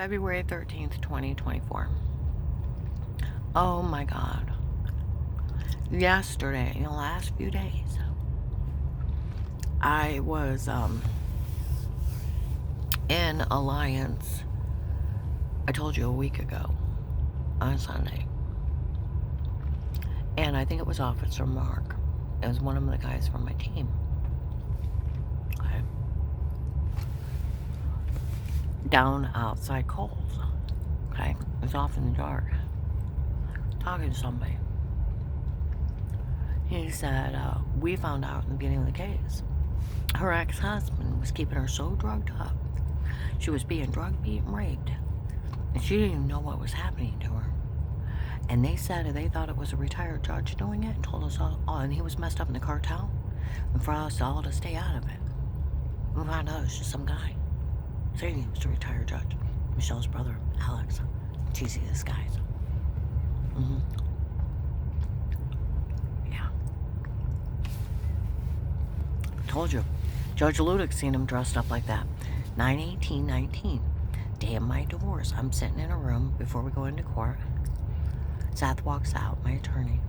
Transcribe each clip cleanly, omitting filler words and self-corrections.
February 13th, 2024. Oh my God. Yesterday, in the last few days, I was in Alliance, I told you a week ago, on Sunday. And I think it was Officer Mark. It was one of the guys from my team. Okay. Down outside Kohl's. Okay. It was off in the dark. Talking to somebody. He said, we found out in the beginning of the case, her ex-husband was keeping her so drugged up. She was being drugged, beat, and raped. And she didn't even know what was happening to her. And they said they thought it was a retired judge doing it and told us all, and he was messed up in the cartel. And for us all to stay out of it. We found out it was just some guy saying he was a retired judge. Michelle's brother, Alex. Cheesy disguise. Yeah. Told you. Judge Ludick seen him dressed up like that. 9/18/19. Day of my divorce. I'm sitting in a room before we go into court. Seth walks out, my attorney,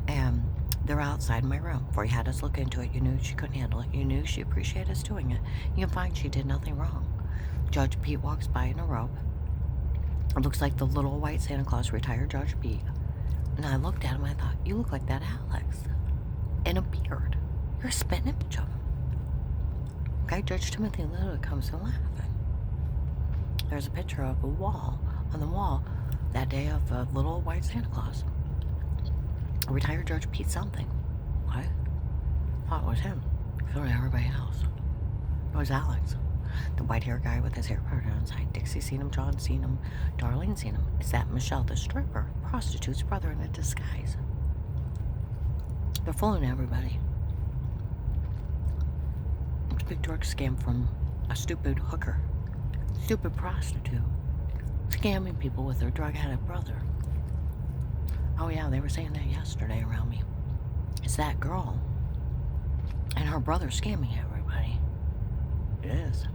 and they're outside my room. Before he had us look into it, you knew she couldn't handle it. You knew she appreciated us doing it. You can find she did nothing wrong. Judge Pete walks by in a robe. It looks like the little white Santa Claus, retired Judge Pete. And I looked at him, I thought, you look like that Alex. In a beard. You're a spitting image of him. Okay, Judge Timothy Little comes in laughing. There's a picture of a wall, on the wall, that day of a little white Santa Claus. A retired Judge Pete something. What? Thought it was him. So did everybody else. It was Alex. The white-haired guy with his hair parted on the side. Dixie seen him, John seen him, Darlene seen him. It's that Michelle, the stripper, prostitute's brother in a disguise. They're fooling everybody. It's a big drug scam from a stupid hooker. Stupid prostitute. Scamming people with their drug-headed brother. Oh yeah, they were saying that yesterday around me. It's that girl. And her brother scamming everybody. It is.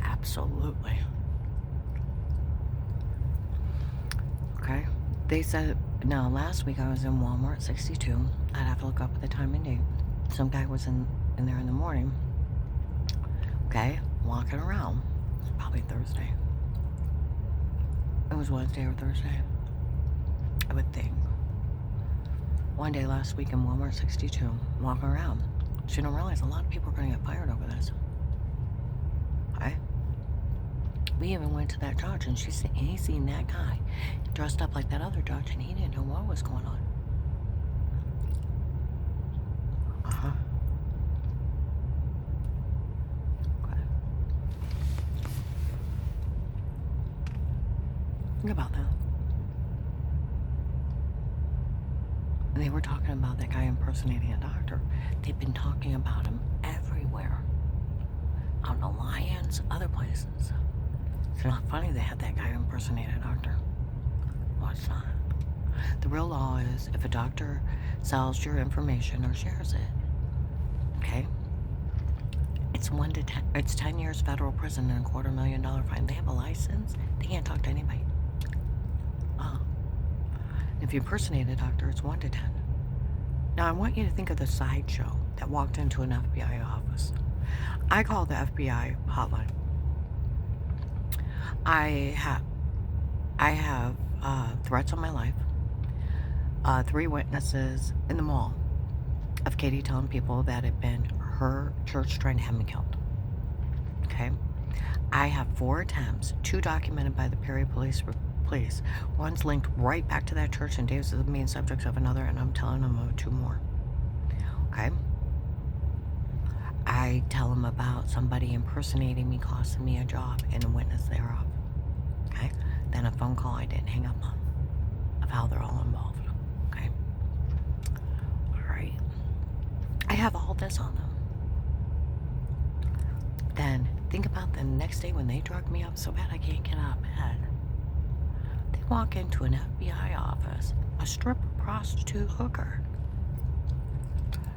Absolutely. Okay. They said, now last week I was in Walmart 62. I'd have to look up at the time and date. Some guy was in there in the morning. Okay, walking around. It's probably Thursday. It was Wednesday or Thursday. I would think. One day last week in Walmart 62, walking around. She don't realize a lot of people are going to get fired over this. Okay? We even went to that judge and he seen that guy dressed up like that other judge and he didn't know what was going on. Okay. Think about that. And they were talking about that guy impersonating a doctor. They've been talking about him everywhere. On Alliance, other places. It's not funny they had that guy impersonate a doctor. Well, it's not. The real law is if a doctor sells your information or shares it, okay? It's 1 to 10. It's 10 years federal prison and a $250,000 fine. They have a license. They can't talk to anybody. If you impersonate a doctor, it's 1 to 10. Now, I want you to think of the sideshow that walked into an FBI office. I called the FBI hotline. I have threats on my life. 3 witnesses in the mall of Katie telling people that it had been her church trying to have me killed. Okay? I have 4 attempts, 2 documented by the Perry Police. One's linked right back to that church, and Dave's the main subject of another, and I'm telling him of 2 more. Okay? I tell him about somebody impersonating me, costing me a job, and a witness thereof. Okay? Then a phone call I didn't hang up on of how they're all involved. Okay? Alright. I have all this on them. Then think about the next day when they drug me up so bad I can't get out of bed. They walk into an FBI office, a stripper, prostitute, hooker.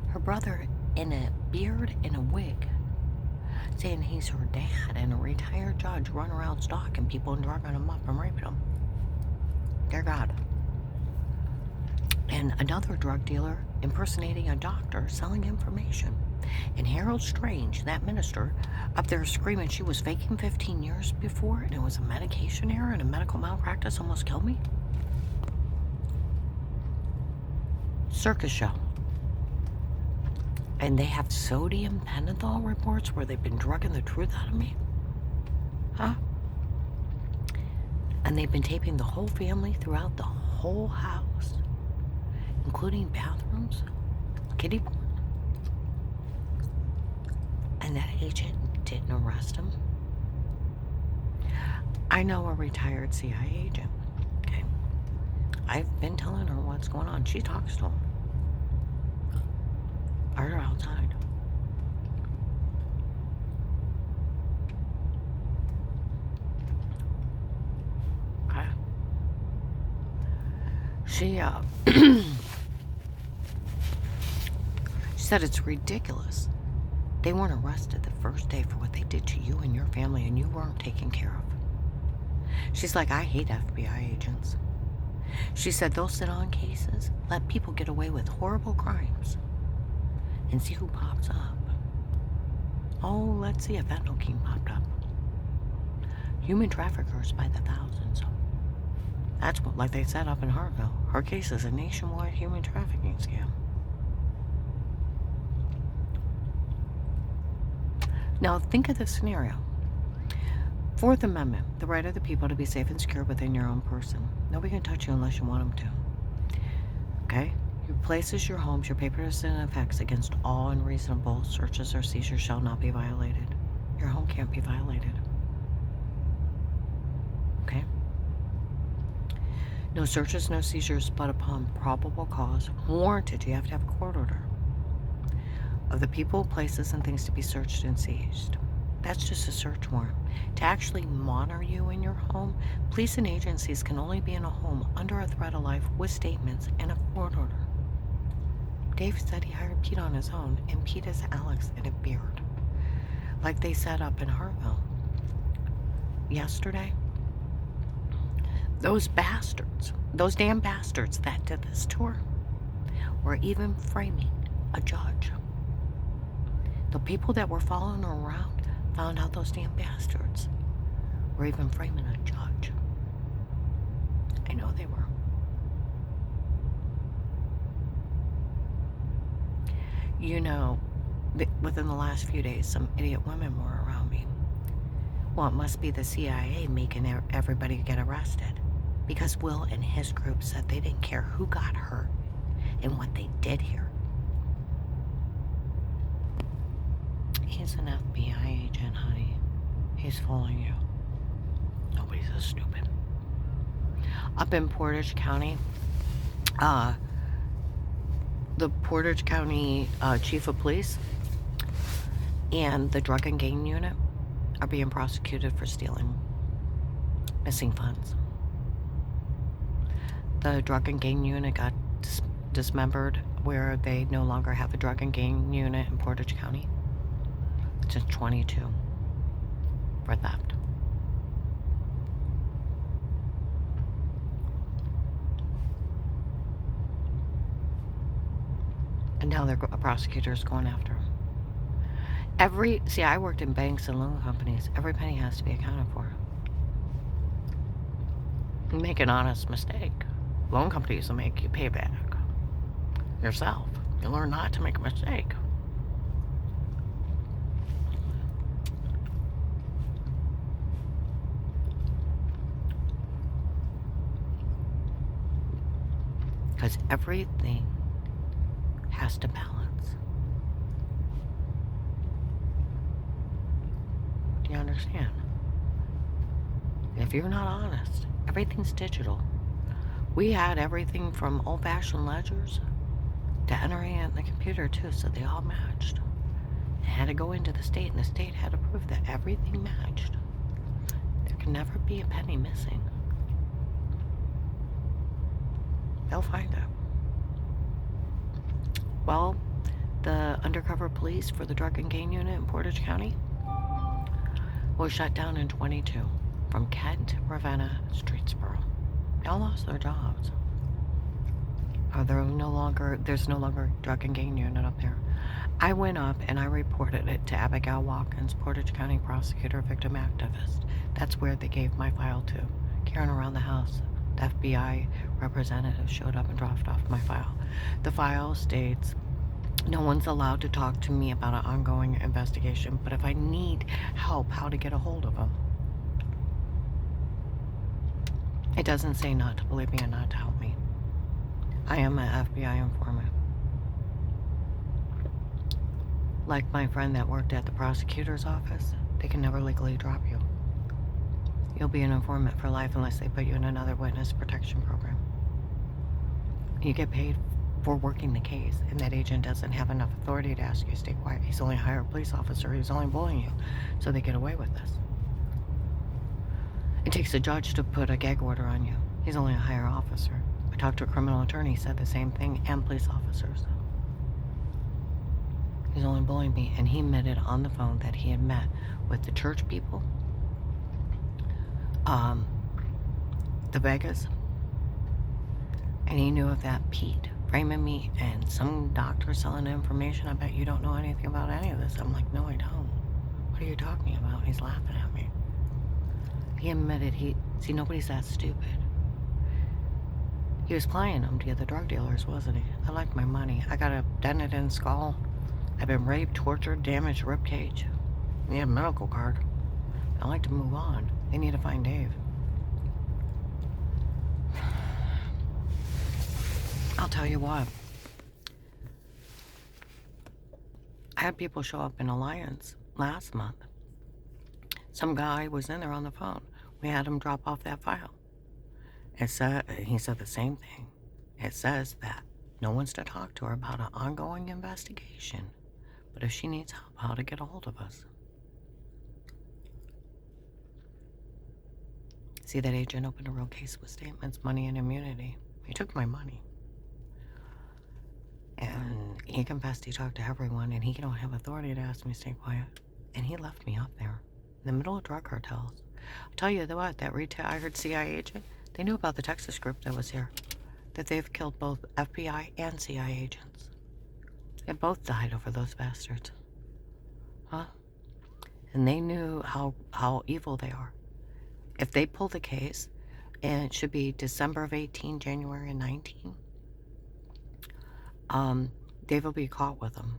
Her brother in a beard and a wig. saying he's her dad and a retired judge running around stalking people and drugging them up and raping them. Dear God. And another drug dealer impersonating a doctor selling information. And Harold Strange, that minister, up there screaming she was faking 15 years before and it was a medication error and a medical malpractice almost killed me. Circus show. And they have sodium pentothal reports where they've been drugging the truth out of me. Huh? And they've been taping the whole family throughout the whole house, including bathrooms, kiddie porn. And that agent didn't arrest him. I know a retired CIA agent, okay? I've been telling her what's going on. She talks to him. Or outside. Okay. She said it's ridiculous. They weren't arrested the first day for what they did to you and your family, and you weren't taken care of. She's like, I hate FBI agents. She said they'll sit on cases, let people get away with horrible crimes, and see who pops up. Oh, let's see if Fentanyl King popped up. Human traffickers by the thousands. That's what, like they said up in Hartville, her case is a nationwide human trafficking scam. Now, think of this scenario. Fourth Amendment, the right of the people to be safe and secure within your own person. Nobody can touch you unless you want them to. Okay? Your places, your homes, your papers, and effects against all unreasonable searches or seizures shall not be violated. Your home can't be violated. Okay? No searches, no seizures, but upon probable cause, warranted, you have to have a court order, of the people, places, and things to be searched and seized. That's just a search warrant. To actually monitor you in your home, police and agencies can only be in a home under a threat of life with statements and a court order. Dave said he hired Pete on his own, and Pete is Alex in a beard. Like they said up in Hartville yesterday. Those bastards, those damn bastards that did this tour, were even framing a judge. The people that were following her around found out those damn bastards were even framing a judge. I know they were. You know, within the last few days, some idiot women were around me. Well, it must be the CIA making everybody get arrested. Because Will and his group said they didn't care who got hurt and what they did here. He's an FBI agent, honey. He's fooling you. Nobody's so stupid. Up in Portage County, the Portage County Chief of Police and the Drug and Gang Unit are being prosecuted for stealing missing funds. The Drug and Gang Unit got dismembered, where they no longer have a Drug and Gang Unit in Portage County. It's just 22 for theft. And now they're prosecutors going after them. See, I worked in banks and loan companies. Every penny has to be accounted for. You make an honest mistake, loan companies will make you pay back yourself. You learn not to make a mistake. Because everything has to balance. Do you understand? If you're not honest, everything's digital. We had everything from old-fashioned ledgers to entering it in the computer too, so they all matched. It had to go into the state, and the state had to prove that everything matched. There can never be a penny missing. They'll find it. Well, the undercover police for the Drug and Gang Unit in Portage County was shut down in 22 from Kent, Ravenna, Streetsboro. They all lost their jobs. There's no longer drug and gang unit up there. I went up and I reported it to Abigail Watkins, Portage County prosecutor, victim activist. That's where they gave my file to. Karen around the house, the FBI representative showed up and dropped off my file. The file states, no one's allowed to talk to me about an ongoing investigation, but if I need help, how to get a hold of them. It doesn't say not to believe me and not to help me. I am an FBI informant. Like my friend that worked at the prosecutor's office, they can never legally drop you. You'll be an informant for life unless they put you in another witness protection program. You get paid for working the case, and that agent doesn't have enough authority to ask you to stay quiet. He's only a hired police officer. He's only bullying you, so they get away with this. It takes a judge to put a gag order on you. He's only a higher officer. I talked to a criminal attorney, he said the same thing, and police officers. He's only bullying me, and he admitted on the phone that he had met with the church people, the Vegas, and he knew of that Pete framing me and some doctor selling information. I bet you don't know anything about any of this. I'm like, no, I don't. What are you talking about? He's laughing at me. He admitted nobody's that stupid. He was playing them to get the drug dealers, wasn't he? I like my money. I got a dented in skull. I've been raped, tortured, damaged ribcage. I need a medical card. I like to move on. They need to find Dave. I'll tell you what. I had people show up in Alliance last month. Some guy was in there on the phone. We had him drop off that file. He said the same thing. It says that no one's to talk to her about an ongoing investigation, but if she needs help, how to get a hold of us. See, that agent opened a real case with statements, money, and immunity. He took my money. And he confessed he talked to everyone, and he don't have authority to ask me to stay quiet. And he left me up there in the middle of drug cartels. I'll tell you what, I heard CIA agent, they knew about the Texas group that was here, that they've killed both FBI and CIA agents. They both died over those bastards. Huh? And they knew how evil they are. If they pull the case, and it should be December of 18, January of 19, Dave will be caught with them.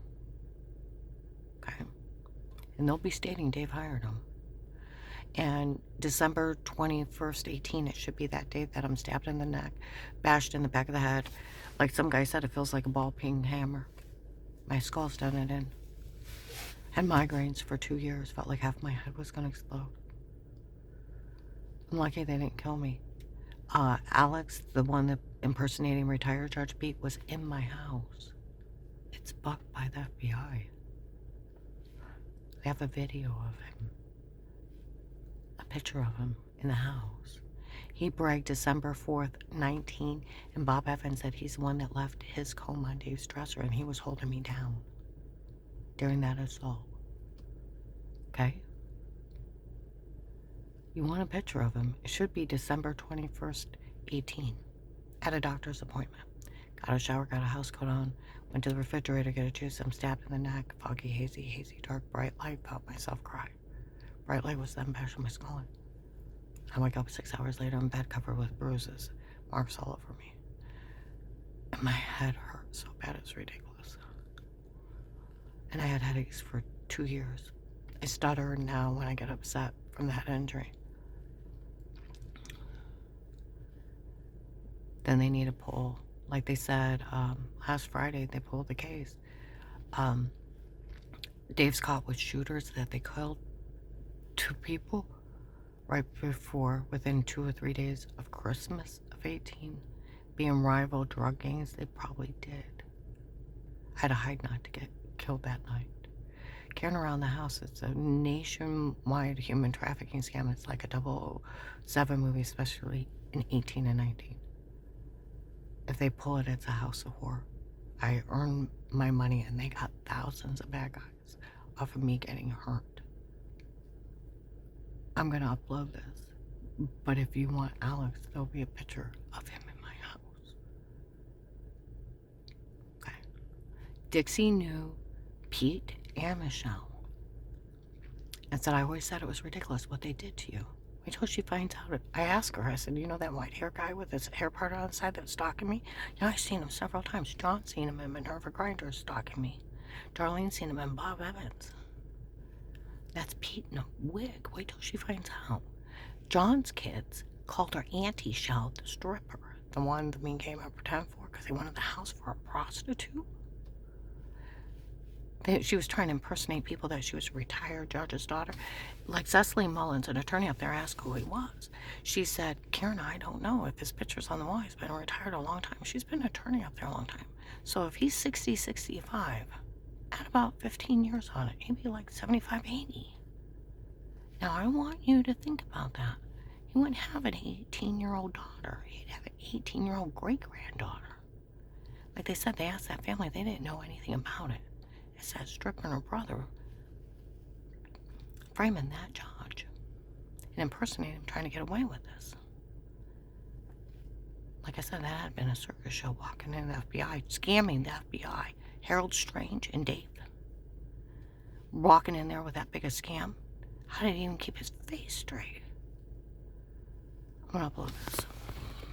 Okay? And they'll be stating Dave hired them. And December 21st, 18, it should be that day that I'm stabbed in the neck, bashed in the back of the head. Like some guy said, it feels like a ball-peen hammer. My skull's done it in. Had migraines for 2 years. Felt like half my head was going to explode. I'm lucky they didn't kill me. Alex, the one that impersonating retired Judge Pete, was in my house. It's bugged by the FBI. They have a video of him. A picture of him in the house. He bragged December 4th, 19, and Bob Evans said he's the one that left his comb on Dave's dresser, and he was holding me down during that assault. Okay? You want a picture of him? It should be December 21st, 18, at a doctor's appointment. Got a shower, got a house coat on, went to the refrigerator, get a juice. I'm stabbed in the neck, foggy, hazy, dark, bright light, felt myself cry. Bright light was then bashing my skull in. I wake up 6 hours later in bed covered with bruises, marks all over me. And my head hurt so bad it's ridiculous. And I had headaches for 2 years. I stutter now when I get upset from the head injury. Then they need to pull, like they said, last Friday they pulled the case. Dave's caught with shooters that they killed 2 people right before, within 2 or 3 days of Christmas of 18, being rival drug gangs. They probably did. I had to hide not to get killed that night. Carrying around the house, it's a nationwide human trafficking scam. It's like a 007 movie, especially in 18 and 19. If they pull it, it's a house of horror. I earned my money, and they got thousands of bad guys off of me getting hurt. I'm going to upload this. But if you want Alex, there'll be a picture of him in my house. Okay. Dixie knew Pete and Michelle and said, I always said it was ridiculous what they did to you. Wait till she finds out. I asked her, I said, you know that white hair guy with his hair part on the side that's stalking me? Yeah, I've seen him several times. John's seen him, and Minerva Grinder's stalking me. Darlene's seen him, and Bob Evans. That's Pete in a wig. Wait till she finds out. John's kids called her Auntie Shell, the stripper. The one the mean came up pretend for because they wanted the house for a prostitute. She was trying to impersonate people that she was a retired judge's daughter. Like Cecily Mullins, an attorney up there, asked who he was. She said, Karen, I don't know if his picture's on the wall. He's been retired a long time. She's been an attorney up there a long time. So if he's 60, 65, add about 15 years on it, he'd be like 75, 80. Now, I want you to think about that. He wouldn't have an 18-year-old daughter. He'd have an 18-year-old great-granddaughter. Like they said, they asked that family. They didn't know anything about it. It's that stripper and her brother framing that judge and impersonating him, trying to get away with this. Like I said, that had been a circus show, walking in the FBI, scamming the FBI. Harold Strange and Dave walking in there with that big a scam. How did he even keep his face straight? I'm gonna upload this.